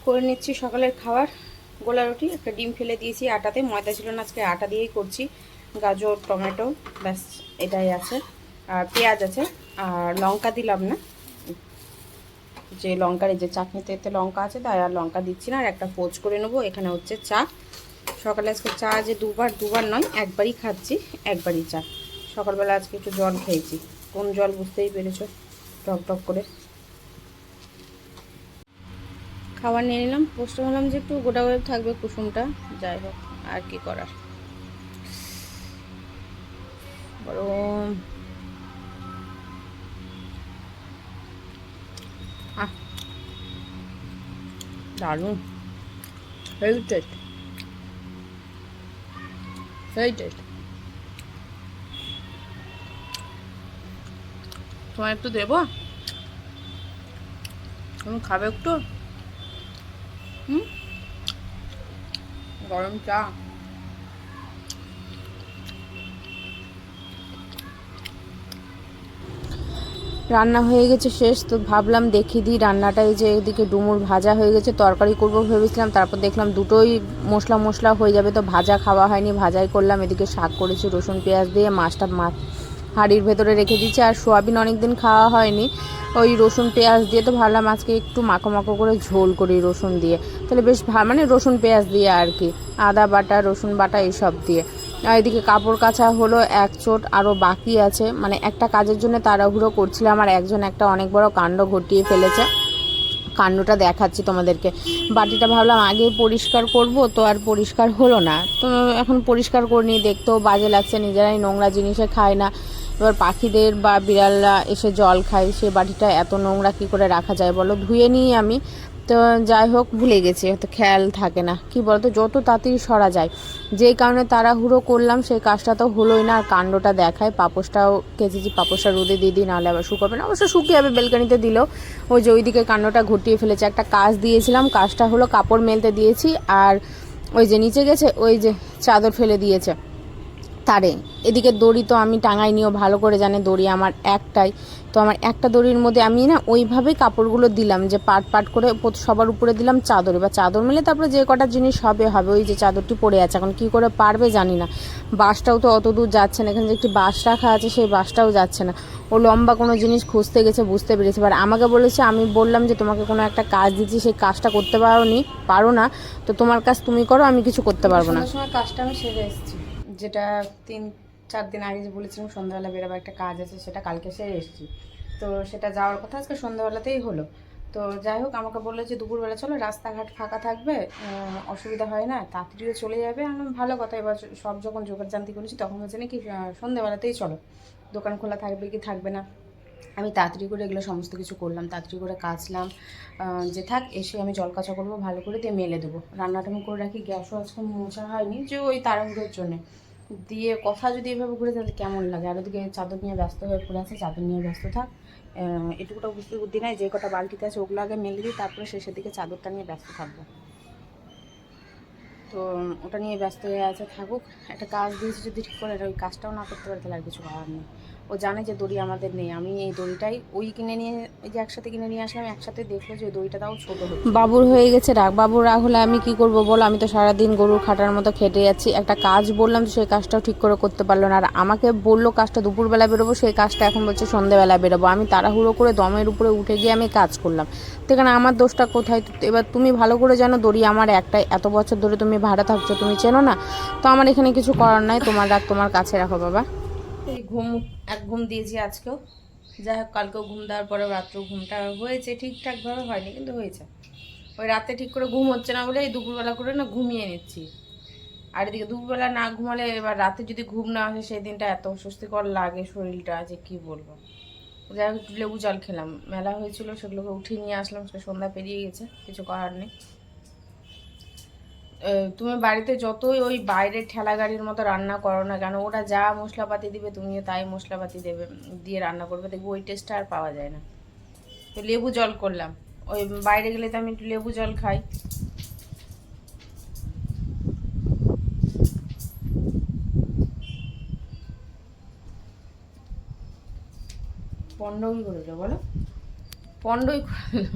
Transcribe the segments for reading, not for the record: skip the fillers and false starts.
করে নিচ্ছি সকালের খাবার। গোলা রুটি, একটা ডিম ফেলে দিয়েছি আটাতে, ময়দা ছিল না আজকে, আটা দিয়েই করছি। গাজর, টমেটো, ব্যাস এটাই আছে। আর পেঁয়াজ আছে, আর লঙ্কা দিলাম না, যে লঙ্কার এই যে চাটনিতে এতে লঙ্কা আছে তাই আর লঙ্কা দিচ্ছি না। আর একটা পোচ করে নেবো। এখানে হচ্ছে চা। সকালে আজকে চা যে দুবার নয়, একবারই খাচ্ছি, একবারই চা। সকালবেলা আজকে একটু জল খেয়েছি, কোন জল বুঝতেই পেরেছো, টক টক করে। খাবার নিয়ে নিলাম। পোস্টে ভাবলাম যে একটু গোটা গোটা থাকবে কুসুমটা, যাই হোক আর কি করার। গরম আহ, দারুণ, হেভি টেস্ট, হেভি টেস্ট। তোমার একটু দেবো, তুমি খাবে একটু? হুম, গরম চা। রান্না হয়ে গেছে শেষ, তো ভাবলাম দেখিয়ে দিই রান্নাটা। এই যে এদিকে ডুমুর ভাজা হয়ে গেছে, তরকারি করবো ভেবেছিলাম, তারপর দেখলাম দুটোই মশলা মশলা হয়ে যাবে, তো ভাজা খাওয়া হয়নি, ভাজাই করলাম। এদিকে শাক করেছি রসুন পেঁয়াজ দিয়ে, মাছটা হাঁড়ির ভেতরে রেখে দিচ্ছি। আর সোয়াবিন অনেকদিন খাওয়া হয়নি, ওই রসুন পেঁয়াজ দিয়ে, তো ভাবলাম আজকে একটু মাখো মাখো করে ঝোল করি রসুন দিয়ে, তাহলে বেশ মানে রসুন পেঁয়াজ দিয়ে আর কি, আদা বাটা রসুন বাটা এইসব দিয়ে। আর এদিকে কাপড় কাচা হলো এক চোট, আরও বাকি আছে, মানে একটা কাজের জন্য তাড়াহুড়ো করছিলাম, আর একজন একটা অনেক বড় কাণ্ড ঘটিয়ে ফেলেছে। কাণ্ডটা দেখাচ্ছি তোমাদেরকে। বাটিটা ভাবলাম আগে পরিষ্কার করব, তো আর পরিষ্কার হলো না, তো এখন পরিষ্কার করে নিয়ে দেখতেও বাজে লাগছে, নিজেরাই নোংরা জিনিসে খায় না, এবার পাখিদের বা বিড়ালরা এসে জল খায়, সে বাটিটা এত নোংরা কী করে রাখা যায় বলো। ধুয়ে নিই আমি, তো যাই হোক ভুলে গেছি, হয়তো খেয়াল থাকে না, কি বলতো, যত তাড়াতাড়ি সরা যায়। যেই কারণে তাড়াহুড়ো করলাম সেই কাজটা তো হলোই না, আর কাণ্ডটা দেখায়। পাপোশটাও কেচেছি, পাপোশটা রোদে দিয়ে দিই, নাহলে আবার শুকাবে না, অবশ্য শুকিয়ে যাবে বেলকানিতে দিলেও। ওই যে ওইদিকে কাণ্ডটা ঘটিয়ে ফেলেছে। একটা কাজ দিয়েছিলাম, কাজটা হলো কাপড় মেলতে দিয়েছি, আর ওই যে নিচে গেছে, ওই যে চাদর ফেলে দিয়েছে তারে। এদিকে দড়ি তো আমি টাঙাইনিও, ভালো করে জানে দড়ি আমার একটাই, তো আমার একটা দড়ির মধ্যে আমি না ওইভাবেই কাপড়গুলো দিলাম, যে পাট পাট করে সবার উপরে দিলাম চাদর। এবার চাদর মিলে তারপরে যে কটা জিনিস হবে হবে। ওই যে চাদরটি পড়ে আছে, এখন কী করে পারবে জানি না। বাঁশটাও তো অত দূর যাচ্ছে না, এখানে যে একটি বাঁশ রাখা আছে সেই বাঁশটাও যাচ্ছে না। ও লম্বা কোনো জিনিস খুঁজতে গেছে, বুঝতে পেরেছে। এবার আমাকে বলেছে, আমি বললাম যে তোমাকে কোনো একটা কাজ দিচ্ছি, সেই কাজটা করতে পারো না, তো তোমার কাজ তুমি করো, আমি কিছু করতে পারবো না। সময় কাজটা আমি সেরে এসেছি, যেটা 3-4 দিন আগে যে বলেছিলাম সন্ধ্যাবেলা বেরোবো, একটা কাজ আছে, সেটা কালকে সেরে এসেছি। তো সেটা যাওয়ার কথা আজকে সন্ধ্যাবেলাতেই হলো। তো যাই হোক, আমাকে বললো যে দুপুরবেলা চলো, রাস্তাঘাট ফাঁকা থাকবে, অসুবিধা হয় না, তাড়াতাড়িও চলে যাবে। আমি ভালো কথা। এবার সব যখন যোগাযান্তি করেছি তখন বলছে নাকি সন্ধ্যাবেলাতেই চলো, দোকান খোলা থাকবে কি থাকবে না। আমি তাড়াতাড়ি করে এগুলো সমস্ত কিছু করলাম, তাড়াতাড়ি করে কাচলাম, যে থাক, এসে আমি জল কাচা করবো, ভালো করে দিয়ে মেলে দেবো। রান্নাটা আমি করে রাখি, গ্যাসও আজকে মোছা হয়নি, যে ওই তাড়াহুড়োর জন্যে। দিয়ে কথা যদি এভাবে ঘুরে তাহলে কেমন লাগে। আর ওদিকে চাদর নিয়ে ব্যস্ত হয়ে পড়ে আছে, চাদর নিয়ে ব্যস্ত থাক। এটুকুটা বুদ্ধি নাই, যে কটা বালতিতে আছে ওগুলো আগে মেলে দিই, তারপরে শেষের দিকে চাদরটা নিয়ে ব্যস্ত থাকবো। তো ওটা নিয়ে ব্যস্ত হয়ে আছে, থাকুক। একটা কাজ দিয়েছি, যদি ঠিক করে ওই কাজটাও না করতে পারে তাহলে আর কিছু করার নেই। ও জানে যে দড়ি আমাদের নেই, আমি এই দড়িটাই ওই কিনে নিয়ে, এই যে একসাথে কিনে নিয়ে আসলাম, একসাথে দেখলো যে ওই দড়িটা তাও ছোটো হচ্ছে। বাবুর হয়ে গেছে রাগ, বাবুর রাগ হলে আমি কি করব বলো, আমি তো সারাদিন গরুর খাটার মতো খেটে যাচ্ছি। একটা কাজ বললাম তো সেই কাজটাও ঠিক করে করতে পারলো না, আর আমাকে বললো কাজটা দুপুরবেলা বেরোবো, সেই কাজটা এখন বলছে সন্ধ্যেবেলা বেরোবো। আমি তাড়াহুড়ো করে দমের উপরে উঠে গিয়ে আমি কাজ করলাম, তো এখানে আমার দোষটা কোথায়? এবার তুমি ভালো করে জানো দড়ি আমার একটাই, এত বছর ধরে তুমি ভাড়া থাকছো, তুমি চেনো না, তো আমার এখানে কিছু করার নাই, তোমার রাগ তোমার কাছে রাখো বাবা। এই এক ঘুম দিয়েছি আজকেও, যাই হোক, কালকেও ঘুম দেওয়ার পরেও রাত্রেও ঘুমটা হয়েছে, ঠিকঠাকভাবে হয়নি কিন্তু হয়েছে। ওই রাতে ঠিক করে ঘুম হচ্ছে না বলে এই দুপুরবেলা করে না ঘুমিয়ে নিচ্ছি। আর এদিকে দুপুরবেলা না ঘুমালে এবার রাতে যদি ঘুম না আসে সেই দিনটা এত অস্বস্তিকর লাগে শরীরটা, যে কি বলবো। যাই হোক, লেবু জল খেলাম, মেলা হয়েছিল সেগুলোকে উঠিয়ে নিয়ে আসলাম, সন্ধ্যা পেরিয়ে গেছে, কিছু করার নেই। তুমি বাড়িতে যতই ওই বাইরের ঠেলা গাড়ির মতো রান্না করো না কেন, ওরা যা মশলাপাতি দিবে তুমিও তাই মশলাপাতি দেবে, দিয়ে রান্না করবে, দেখবো ওই টেস্টটা আর পাওয়া যায় না। তো লেবু জল করলাম, ওই বাইরে গেলে তো আমি একটু লেবু জল খাই। পণ্ডই করে দিল বলো, পণ্ডই করে দিল।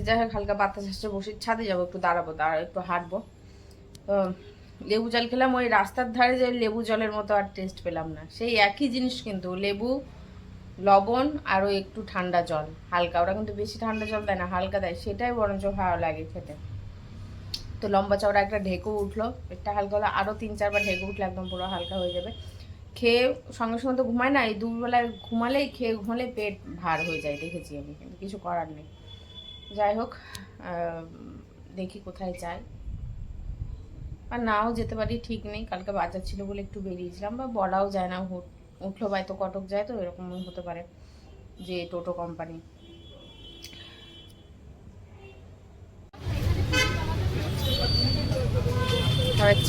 যাই হোক হালকা বাতাস আসছে, বসে ছাদে যাবো, একটু দাঁড়াবো, একটু হাঁটবো। তো লেবু জল খেলাম, ওই রাস্তার ধারে যে লেবু জলের মতো আর টেস্ট পেলাম না। সেই একই জিনিস কিন্তু লেবু, লবণ আর ওই একটু ঠান্ডা জল হালকা, ওরা কিন্তু বেশি ঠান্ডা জল দেয় না, হালকা দেয়, সেটাই বরঞ্চ ভালো লাগে খেতে। তো লম্বা চওড়া একটা ঢেকু উঠলো, পেটটা হালকা হলো, আরও 3-4 বার ঢেকু উঠলে একদম পুরো হালকা হয়ে যাবে। খেয়ে সঙ্গে সঙ্গে তো ঘুমায় না, এই দুপুরবেলায় ঘুমালেই, খেয়ে ঘুমালে পেট ভার হয়ে যায়, দেখেছি আমি, কিন্তু কিছু করার নেই। যাই হোক, দেখি কোথায় যাই, আর নাও যেতে পারি ঠিক নেই। কালকে বাজার ছিল বলে একটু বেরিয়েছিলাম, বা বলাও যায় না, উঠলো বা তো কটক যায়, তো এরকম হতে পারে যে টোটো কোম্পানি।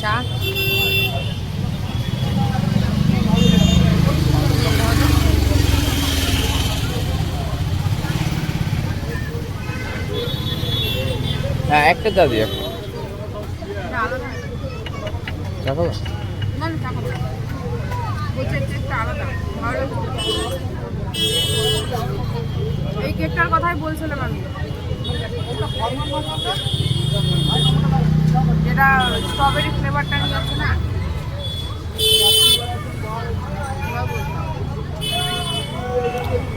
চা হ্যাঁ, একটা চা দিই, একটা দেখো এই কেকটার কথাই বলছিলাম আমি, যেটা স্ট্রবেরি ফ্লেভারটা নিয়ে আছে না।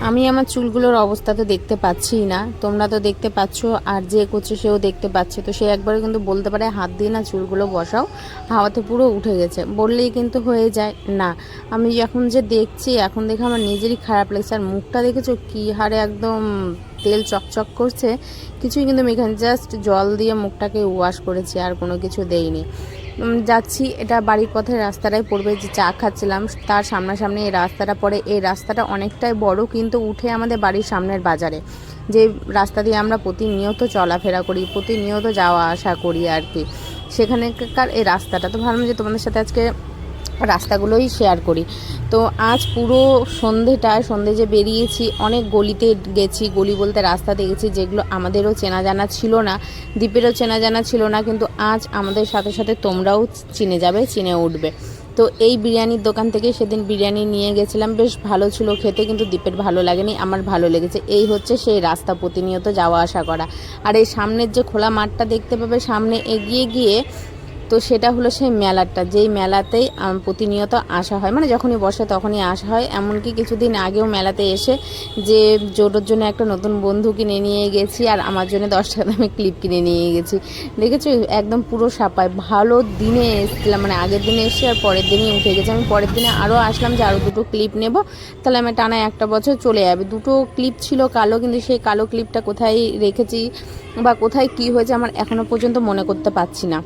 আমি আমার চুলগুলোর অবস্থা তো দেখতে পাচ্ছি না, তোমরা তো দেখতে পাচ্ছ, আর যে করছে সেও দেখতে পাচ্ছে। তো সে একবারে কিন্তু বলতে পারে হাত দিয়ে না চুলগুলো বসাও, হাওয়াতে পুরো উঠে গেছে, বললেই কিন্তু হয়ে যায় না। আমি এখন যে দেখছি, এখন দেখে আমার নিজেরই খারাপ লাগছে। আর মুখটা দেখেছো কি হারে একদম তেল চকচক করছে, কিছুই কিন্তু আমি এখানে জাস্ট জল দিয়ে মুখটাকে ওয়াশ করেছি, আর কোনো কিছু দেইনি। যাচ্ছি, এটা বাড়ির পথের রাস্তাটাই পড়বে, যে চা খাচ্ছিলাম তার সামনাসামনি এই রাস্তাটা পড়ে। এই রাস্তাটা অনেকটাই বড়, কিন্তু উঠে আমাদের বাড়ির সামনের বাজারে, যে রাস্তা দিয়ে আমরা প্রতিনিয়ত চলাফেরা করি, প্রতিনিয়ত যাওয়া আসা করি আর কি, সেখানেকার এই রাস্তাটা। তো ভাবলাম যে তোমাদের সাথে আজকে রাস্তাগুলোই শেয়ার করি। তো আজ পুরো সন্ধে যে বেরিয়েছি, অনেক গলিতে গেছি, গলি বলতে রাস্তাতে গেছি যেগুলো আমাদেরও চেনা জানা ছিল না, দ্বীপেরও চেনা জানা ছিল না, কিন্তু আজ আমাদের সাথে সাথে তোমরাও চিনে যাবে, চিনে উঠবে। তো এই বিরিয়ানির দোকান থেকে সেদিন বিরিয়ানি নিয়ে গেছিলাম, বেশ ভালো ছিল খেতে, কিন্তু দ্বীপের ভালো লাগেনি, আমার ভালো লেগেছে। এই হচ্ছে সেই রাস্তা, প্রতিনিয়ত যাওয়া আসা করা। আর এই সামনের যে খোলা মাঠটা দেখতে পাবে সামনে এগিয়ে গিয়ে, তো সেটা হলো সেই মেলাটা, যেই মেলাতেই প্রতিনিয়ত আসা হয়, মানে যখনই বসে তখনই আসা হয়। এমনকি কিছুদিন আগেও মেলাতে এসে যে জোটোর জন্য একটা নতুন বন্ধু কিনে নিয়ে গেছি, আর আমার জন্য 10 টাকা দামে ক্লিপ কিনে নিয়ে গেছি। দেখেছো একদম পুরো সাপায়। ভালো দিনে এসেছিলাম, মানে আগের দিনে এসে আর পরের দিনই উঠে গেছে। আমি পরের দিনে আরও আসলাম যে আরও 2টো ক্লিপ নেব, তাহলে আমি টানা 1 বছর চলে যাবে। 2টো ক্লিপ ছিল কালো, কিন্তু সেই কালো ক্লিপটা কোথায় রেখেছি বা কোথায় কি হয়েছে আমার এখনও পর্যন্ত মনে করতে পারছি না।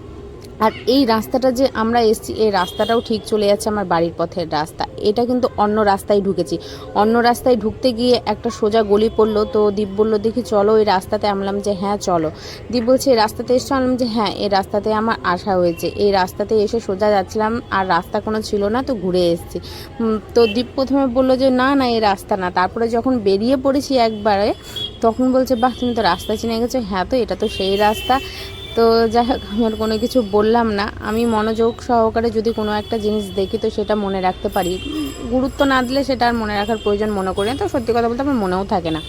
আর এই রাস্তাটা যে আমরা এসেছি, এই রাস্তাটাও ঠিক চলে যাচ্ছে আমার বাড়ির পথের রাস্তা। এটা কিন্তু অন্য রাস্তায় ঢুকেছি, অন্য রাস্তায় ঢুকতে গিয়ে একটা সোজা গলি পড়লো। তো দীপ বললো দেখি চলো এই রাস্তাতে, আমলাম যে হ্যাঁ চলো। দীপ বলছে এই রাস্তাতে এসছো, আনলাম যে হ্যাঁ এই রাস্তাতে আমার আসা হয়েছে। এই রাস্তাতে এসে সোজা যাচ্ছিলাম, আর রাস্তা কোনো ছিল না, তো ঘুরে এসেছি। তো দীপ প্রথমে বললো যে না না এই রাস্তা না, তারপরে যখন বেরিয়ে পড়েছি একবারে, তখন বলছে বাহ তুমি তো রাস্তা চিনে গেছো। হ্যাঁ, তো এটা তো সেই রাস্তা। তো যাই হোক, আমি আর কোনো কিছু বললাম না। আমি মনোযোগ সহকারে যদি কোনো একটা জিনিস দেখি তো সেটা মনে রাখতে পারি, গুরুত্ব না দিলে সেটা আর মনে রাখার প্রয়োজন মনে করি না। তো সত্যি কথা বলতে আমার মনেও থাকে না।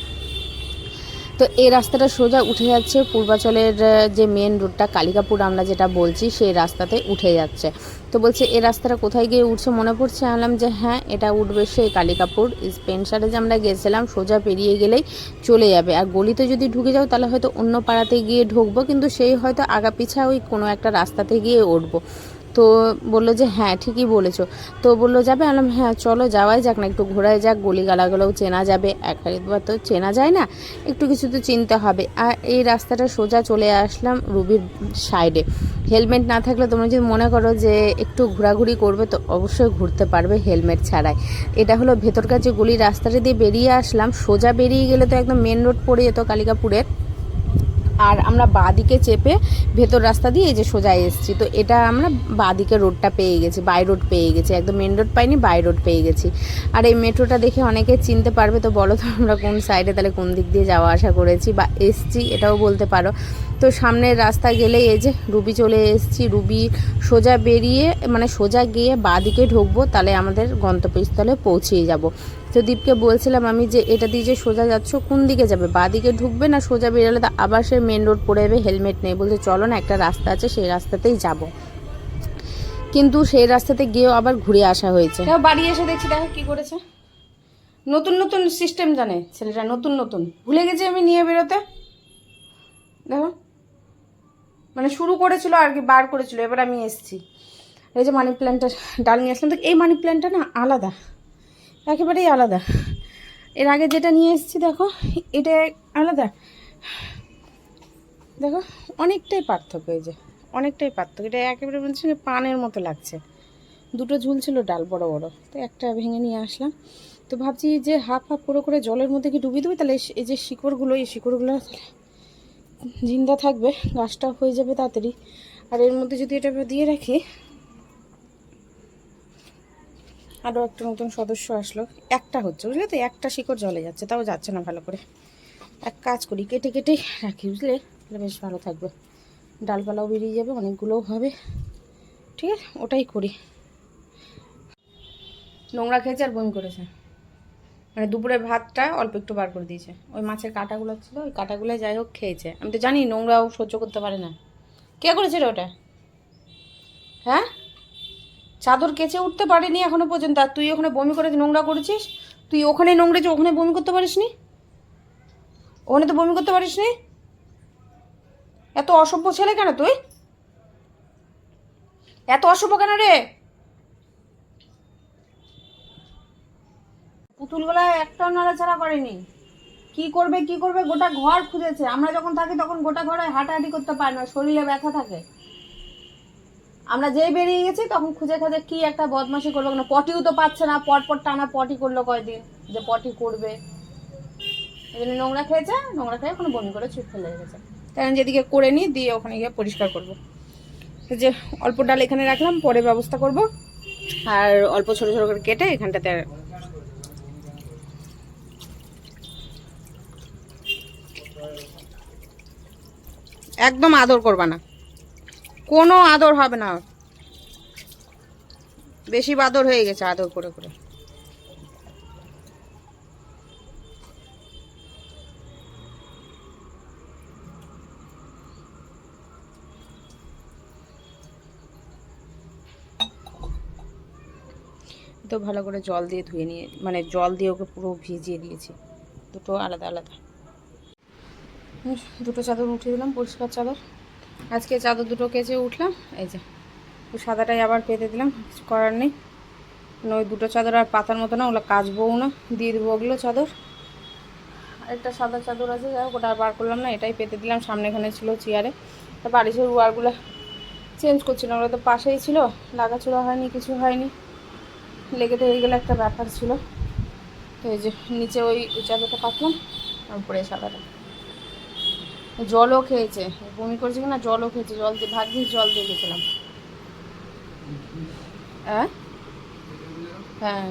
তো এই রাস্তাটা সোজা উঠে যাচ্ছে পূর্বাচলের যে মেন রোডটা, কালিকাপুর আমরা যেটা বলছি, সেই রাস্তাতে উঠে যাচ্ছে। তো বলছে এই রাস্তাটা কোথায় গিয়ে উঠছে মনে পড়ছে, আনলাম যে হ্যাঁ এটা উঠবে সেই কালিকাপুর স্পেন্সারে যে আমরা গেছিলাম, সোজা পেরিয়ে গেলেই চলে যাবে। আর গলিতে যদি ঢুকে যাও তাহলে হয়তো অন্য পাড়াতে গিয়ে ঢুকবো, কিন্তু সেই হয়তো আগা পিছা ওই কোনো একটা রাস্তাতে গিয়ে উঠবো। তো বললো যে হ্যাঁ ঠিকই বলেছো। তো বললো যাবে, আলাম হ্যাঁ চলো যাওয়াই যাক না, একটু ঘোরাই যাক, গলিগালাগুলোও চেনা যাবে, একবার তো চেনা যায় না, একটু কিছু তো চিনতে হবে। আর এই রাস্তাটা সোজা চলে আসলাম রুবির সাইডে। হেলমেট না থাকলে তোমরা যদি মনে করো যে একটু ঘোরাঘুরি করবে, তো অবশ্যই ঘুরতে পারবে হেলমেট ছাড়াই। এটা হলো ভেতরকার যে গলির রাস্তাটা দিয়ে বেরিয়ে আসলাম, সোজা বেরিয়ে গেলে তো একদম মেন রোড পড়ে যেত কালিকাপুরের। আর আমরা বাঁদিকে চেপে ভেতর রাস্তা দিয়ে এই যে সোজা এসেছি, তো এটা আমরা বাঁদিকে রোডটা পেয়ে গেছি, বাই রোড পেয়ে গেছি, একদম মেন রোড পাইনি, বাই রোড পেয়ে গেছি। আর এই মেট্রোটা দেখে অনেকে চিনতে পারবে। তো বলো তো আমরা কোন সাইডে, তাহলে কোন দিক দিয়ে যাওয়া আসা করেছি বা এসছি, এটাও বলতে পারো। তো সামনের রাস্তা গেলেই এই যে রুবি চলে এসেছি। রুবি সোজা বেরিয়ে, মানে সোজা গিয়ে বাঁদিকে ঢুকবো, তাহলে আমাদের গন্তব্যস্থলে পৌঁছিয়ে যাব। তো দীপকে বলছিলাম আমি যে এটা দিয়ে যে সোজা যাচ্ছ কোন দিকে যাবে, বা দিকে ঢুকবে না সোজা বেরোলে তো আবার সে মেন রোড পড়ে যাবে, হেলমেট নেই। বলছে চলো না একটা রাস্তা আছে সেই রাস্তাতেই যাব, কিন্তু সেই রাস্তাতে গিয়েও আবার ঘুরে আসা হয়েছে। বাড়ি এসে দেখছি দেখো কি করেছে, নতুন নতুন সিস্টেম জানে ছেলেটা, নতুন নতুন ভুলে গেছি আমি নিয়ে বেরোতে। দেখো মানে শুরু করেছিল আর কি, বার করেছিল, এবার আমি এসেছি। এই যে মানি প্ল্যান্টটা ডাল নিয়ে আসলাম, তো এই মানি প্ল্যান্টটা না আলাদা, একেবারেই আলাদা। এর আগে যেটা নিয়ে এসেছি দেখো এটা আলাদা, দেখো অনেকটাই পার্থক্য, এই যে অনেকটাই পার্থক্য। এটা একেবারে বলছি পানের মতো লাগছে। দুটো ঝুলছিল ডাল বড় বড়, তো একটা ভেঙে নিয়ে আসলাম। তো ভাবছি যে হাফ হাফ করে জলের মধ্যে কি ডুবিয়ে দেবে, তাহলে এই যে শিকড়গুলো, এই শিকড়গুলো জিন্দা থাকবে, গাছটা হয়ে যাবে তাড়াতাড়ি। আর এর মধ্যে যদি এটা দিয়ে রাখি, আরও একটা নতুন সদস্য আসলো, একটা হচ্ছে বুঝলে তো, একটা শিকড় জলে যাচ্ছে, তাও যাচ্ছে না ভালো করে। এক কাজ করি, কেটে কেটে রাখি বুঝলে, তাহলে বেশ ভালো থাকবে, ডালপালাও বেরিয়ে যাবে, অনেকগুলোও হবে। ঠিক আছে, ওটাই করি। নোংরা খেয়েছে আর বমি করেছে, মানে দুপুরের ভাতটা অল্প একটু বার করে দিয়েছে, ওই মাছের কাঁটাগুলো ছিল, ওই কাঁটাগুলো যাই হোক খেয়েছে। আমি তো জানি নোংরাও সহ্য করতে পারে না। কে করেছে রে ওটা? হ্যাঁ, চাদর কেচে উঠতে পারিনি এখনো পর্যন্ত, আর তুই ওখানে বমি করে নোংরা করেছিস। তুই ওখানে নোংরেছি, ওখানে বমি করতে পারিস নি? ওখানে তো বমি করতে পারিস নি। এত অসভ্য ছেলে কেন তুই? এত অসভ্য কেন রে? পুতুলগুলা একটাও নাড়াচাড়া করেনি। কি করবে কি করবে, গোটা ঘর খুঁজেছে। আমরা যখন থাকি তখন গোটা ঘরে হাঁটাহাঁটি করতে পারে না, শরীরে ব্যথা থাকে। আমরা যেই বেরিয়ে গেছি তখন খুঁজে খুঁজে কি একটা বদমাশি করবে, না পটিও তো পাচ্ছে না, পট টানা পটি করলো কয়দিন, যে পটি করবে। এই জন্য নোংরা খেয়েছে, নোংরা খেয়ে ওখানে বমি করে চুপ ফেলে গেছে। তাই আমি যেদিকে করে নিই দিয়ে ওখানে গিয়ে পরিষ্কার করবো। যে অল্প ডাল এখানে রাখলাম, পরে ব্যবস্থা করব। আর অল্প ছোট ছোট করে কেটে এখানটাতে একদম আদর করবা না, কোনো আদর হবে না, বেশি বাদর হয়ে গেছে আদর করে করে। তো ভালো করে জল দিয়ে ধুয়ে নিয়ে, মানে জল দিয়ে ওকে পুরো ভিজিয়ে দিয়েছি, দুটো আলাদা আলাদা। দুটো চাদর উঠিয়ে দিলাম, পরিষ্কার চাদর। আজকে চাদর দুটো কেচে উঠলাম, এই যে সাদাটাই আবার পেতে দিলাম, কিছু করার নেই। ওই দুটো চাদর আর পাতার মতো না, ওগুলো কাচবও না, দিয়ে দেবো ওগুলো চাদর। আরেকটা সাদা চাদর আছে, যাই হোক ওটা আর বার করলাম না, এটাই পেতে দিলাম। সামনে এখানে ছিল চেয়ারে, তা বালিশের ওয়ারগুলো চেঞ্জ করছিলাম, ওরা তো পাশেই ছিল, লাগাচোড়া হয়নি, কিছু হয়নি, লেগে হয়ে গেলে একটা ব্যাপার ছিল। তো এই যে নিচে ওই চাদরটা পাতলাম, আর উপরে সাদাটা। জলও খেয়েছে, বমি করেছে কিনা, জলও খেয়েছে, জল দিয়ে ভাগ্যিস জল দিয়ে গেছিলাম। হ্যাঁ হ্যাঁ।